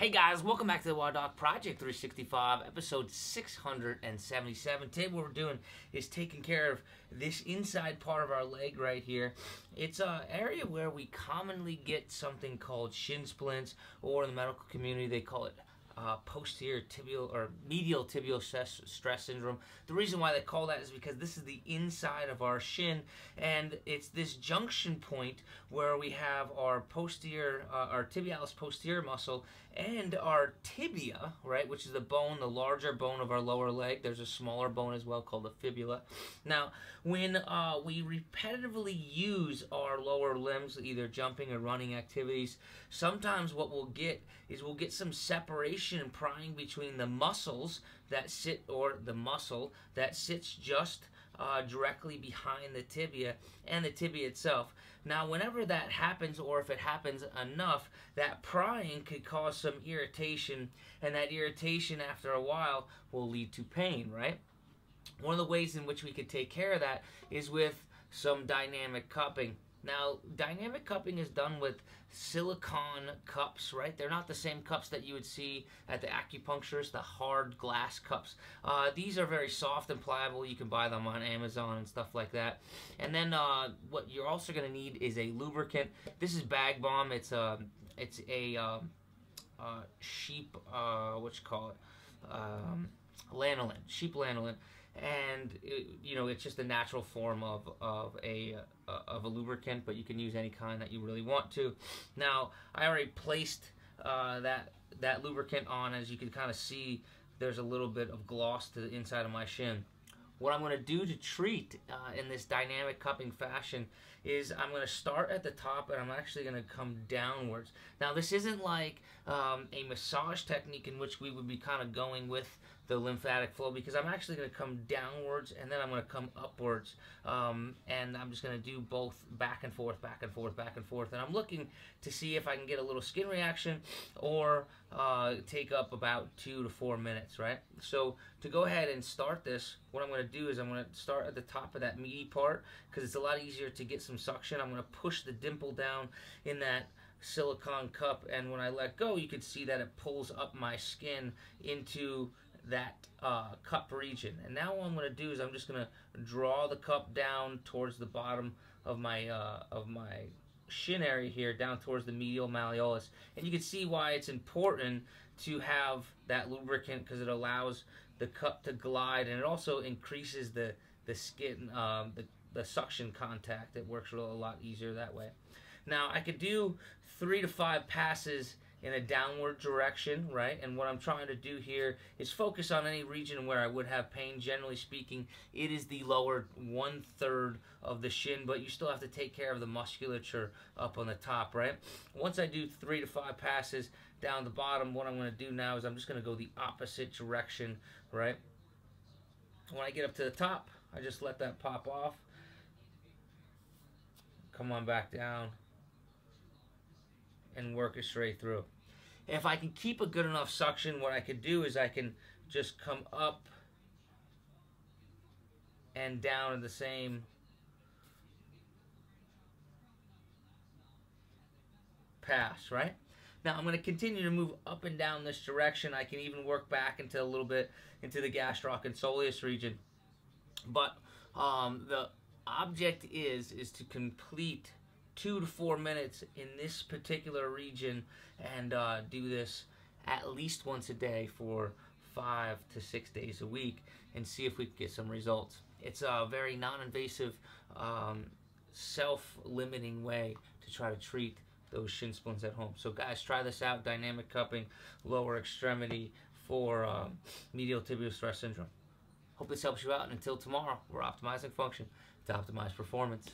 Hey guys, welcome back to the WODdoc Project 365, episode 677. Today what we're doing is taking care of this inside part of our leg right here. It's an area where we commonly get something called shin splints, or in the medical community they call it posterior tibial or medial tibial stress syndrome. The reason why they call that is because this is the inside of our shin, and it's this junction point where we have our posterior, our tibialis posterior muscle and our tibia, right, which is the bone, the larger bone of our lower leg. There's a smaller bone as well called the fibula. Now, when we repetitively use our lower limbs, either jumping or running activities, sometimes what we'll get is we'll get some separation and prying between the muscles that sit, or the muscle that sits just directly behind the tibia and the tibia itself. Now, whenever that happens, or if it happens enough, that prying could cause some irritation, and that irritation after a while will lead to pain, right? One of the ways in which we could take care of that is with some dynamic cupping. Now, dynamic cupping is done with silicone cups, right? They're not the same cups that you would see at the acupuncturist, the hard glass cups. These are very soft and pliable. You can buy them on Amazon and stuff like that. And then what you're also going to need is a lubricant. This is Bag Balm. It's a sheep, what you call it, lanolin, sheep lanolin. And it's just a natural form of a lubricant, but you can use any kind that you really want to. Now, I already placed that lubricant on. As you can kind of see, there's a little bit of gloss to the inside of my shin. What I'm going to do to treat in this dynamic cupping fashion is I'm going to start at the top, and I'm actually going to come downwards. Now, this isn't like a massage technique in which we would be kind of going with the lymphatic flow, because I'm actually going to come downwards and then I'm going to come upwards, and I'm just going to do both back and forth, back and forth, back and forth, and I'm looking to see if I can get a little skin reaction or take up about 2 to 4 minutes, right? So to go ahead and start this, what I'm going to do is I'm going to start at the top of that meaty part, because it's a lot easier to get some suction. I'm going to push the dimple down in that silicone cup, and when I let go, you can see that it pulls up my skin into that cup region. And now what I'm going to do is I'm just going to draw the cup down towards the bottom of my shin area here, down towards the medial malleolus. And you can see why it's important to have that lubricant, because it allows the cup to glide, and it also increases the skin, the suction contact. It works a lot easier that way. Now, I could do 3 to 5 passes in a downward direction, right? And what I'm trying to do here is focus on any region where I would have pain. Generally speaking, it is the lower 1/3 of the shin, but you still have to take care of the musculature up on the top, right? Once I do 3 to 5 passes down the bottom, what I'm going to do now is I'm just going to go the opposite direction, right? When I get up to the top, I just let that pop off. Come on back down and work it straight through. If I can keep a good enough suction, what I could do is I can just come up and down in the same pass, right? Now I'm going to continue to move up and down this direction. I can even work back into a little bit into the gastroc and soleus region. But the object is to complete 2 to 4 minutes in this particular region, and do this at least once a day for 5 to 6 days a week, and see if we can get some results. It's a very non-invasive, self-limiting way to try to treat those shin splints at home. So guys, try this out, dynamic cupping, lower extremity for medial tibial stress syndrome. Hope this helps you out, and until tomorrow, we're optimizing function to optimize performance.